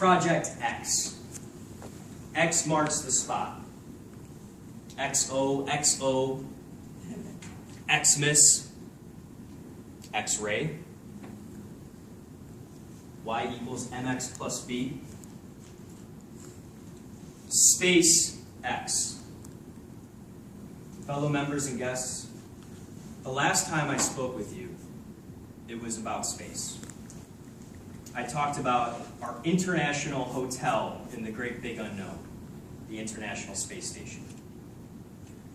Project X. X marks the spot. XO, XO, Xmas, X-ray, Y equals mx plus b, SpaceX. Fellow members and guests, the last time I spoke with you, it was about space. I talked about our international hotel in the great big unknown, the International Space Station.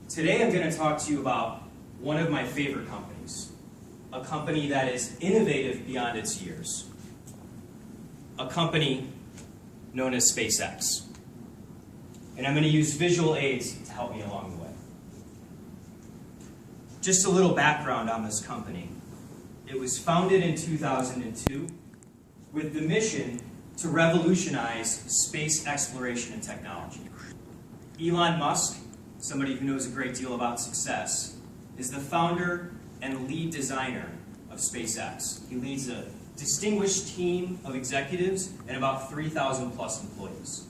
Today I'm going to talk to you about one of my favorite companies, a company that is innovative beyond its years, a company known as SpaceX. And I'm going to use visual aids to help me along the way. Just a little background on this company. It was founded in 2002 with the mission to revolutionize space exploration and technology. Elon Musk, somebody who knows a great deal about success, is the founder and lead designer of SpaceX. He leads a distinguished team of executives and about 3,000 plus employees.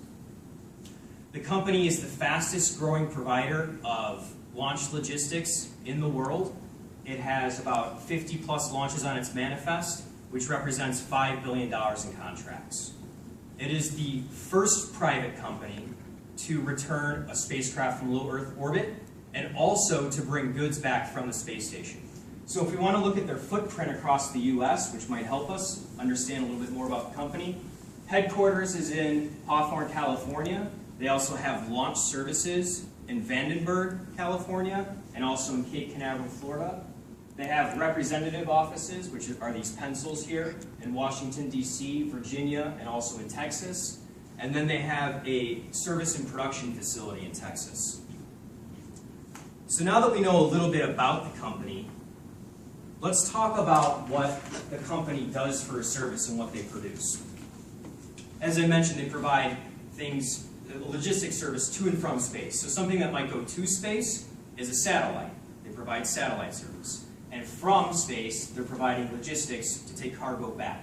The company is the fastest growing provider of launch logistics in the world. It has about 50 plus launches on its manifest, which represents $5 billion in contracts. It is the first private company to return a spacecraft from low Earth orbit and also to bring goods back from the space station. So if we want to look at their footprint across the US, which might help us understand a little bit more about the company, headquarters is in Hawthorne, California. They also have launch services in Vandenberg, California, and also in Cape Canaveral, Florida. They have representative offices, which are these pencils here, in Washington, D.C., Virginia, and also in Texas. And then they have a service and production facility in Texas. So now that we know a little bit about the company, let's talk about what the company does for a service and what they produce. As I mentioned, they provide things, logistics service to and from space. So something that might go to space is a satellite. They provide satellite service. And from space, they're providing logistics to take cargo back.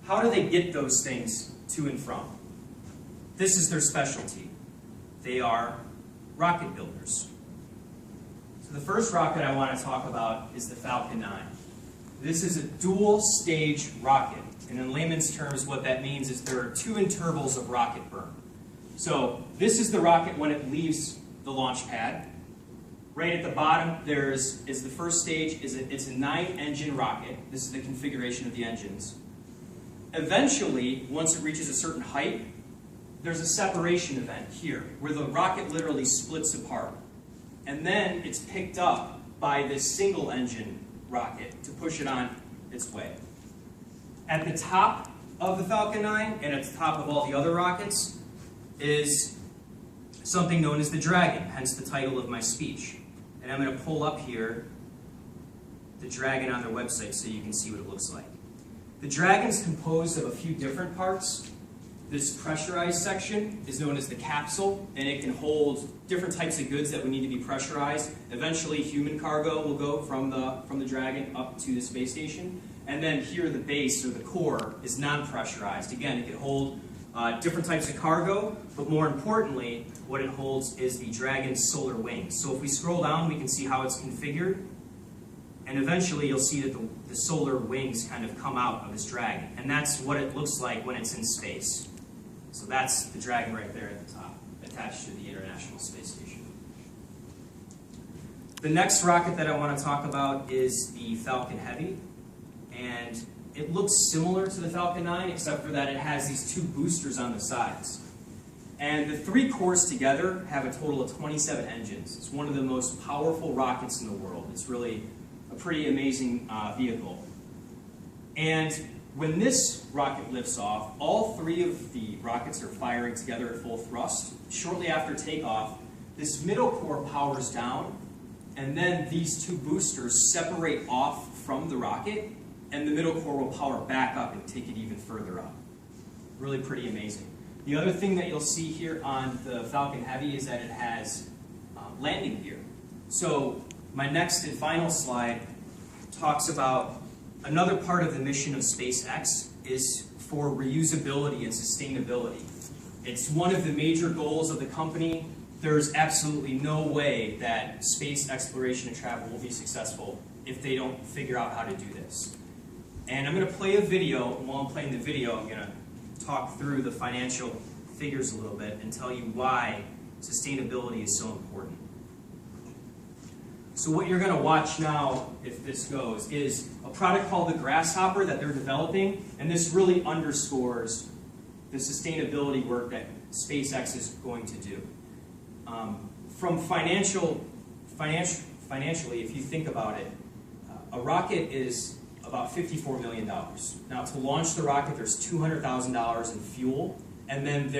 How do they get those things to and from? This is their specialty. They are rocket builders. So the first rocket I want to talk about is the Falcon 9. This is a dual-stage rocket. And in layman's terms, what that means is there are two intervals of rocket burn. So this is the rocket when it leaves the launch pad. Right at the bottom, is the first stage. It's a 9-engine rocket. This is the configuration of the engines. Eventually, once it reaches a certain height, there's a separation event here, where the rocket literally splits apart. And then it's picked up by this single-engine rocket to push it on its way. At the top of the Falcon 9, and at the top of all the other rockets, is something known as the Dragon, hence the title of my speech. And I'm going to pull up here the Dragon on their website so you can see what it looks like. The Dragon's composed of a few different parts. This pressurized section is known as the capsule, and it can hold different types of goods that would need to be pressurized. Eventually, human cargo will go from the Dragon up to the space station. And then here, the base, or the core, is non-pressurized. Again, it can hold different types of cargo, but more importantly, what it holds is the Dragon's solar wings. So if we scroll down, we can see how it's configured. And eventually, you'll see that the solar wings kind of come out of this Dragon. And that's what it looks like when it's in space. So that's the Dragon right there at the top, attached to the International Space Station. The next rocket that I want to talk about is the Falcon Heavy. And it looks similar to the Falcon 9, except for that it has these two boosters on the sides. And the three cores together have a total of 27 engines. It's one of the most powerful rockets in the world. It's really a pretty amazing vehicle. And when this rocket lifts off, all three of the rockets are firing together at full thrust. Shortly after takeoff, this middle core powers down, and then these two boosters separate off from the rocket, and the middle core will power back up and take it even further up. Really pretty amazing. The other thing that you'll see here on the Falcon Heavy is that it has landing gear. So my next and final slide talks about another part of the mission of SpaceX is for reusability and sustainability. It's one of the major goals of the company. There's absolutely no way that space exploration and travel will be successful if they don't figure out how to do this. And I'm going to play a video, and while I'm playing the video, I'm going to talk through the financial figures a little bit and tell you why sustainability is so important. So what you're going to watch now, if this goes, is a product called the Grasshopper that they're developing, and this really underscores the sustainability work that SpaceX is going to do. From financially, if you think about it, a rocket is about $54 million. Now, to launch the rocket, there's $200,000 in fuel, and then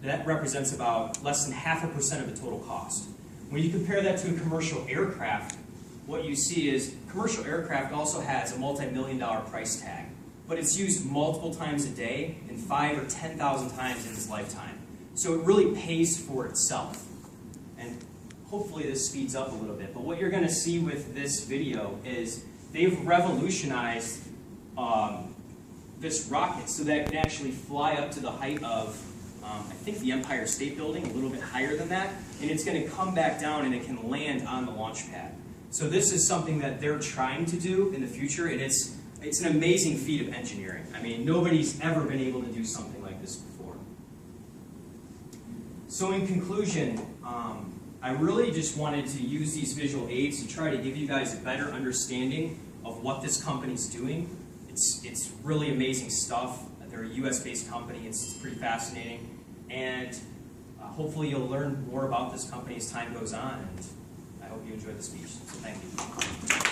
that represents about less than 0.5% of the total cost. When you compare that to a commercial aircraft, what you see is commercial aircraft also has a multi-million-dollar price tag, but it's used multiple times a day and 5,000 or 10,000 times in its lifetime. So it really pays for itself. And hopefully this speeds up a little bit, but what you're going to see with this video is they've revolutionized this rocket so that it can actually fly up to the height of, I think, the Empire State Building, a little bit higher than that, and it's going to come back down and it can land on the launch pad. So this is something that they're trying to do in the future, and it's an amazing feat of engineering. I mean, nobody's ever been able to do something like this before. So in conclusion, I really just wanted to use these visual aids to try to give you guys a better understanding of what this company's doing. It's really amazing stuff. They're a US-based company. It's pretty fascinating. And hopefully you'll learn more about this company as time goes on. And I hope you enjoyed the speech. So thank you.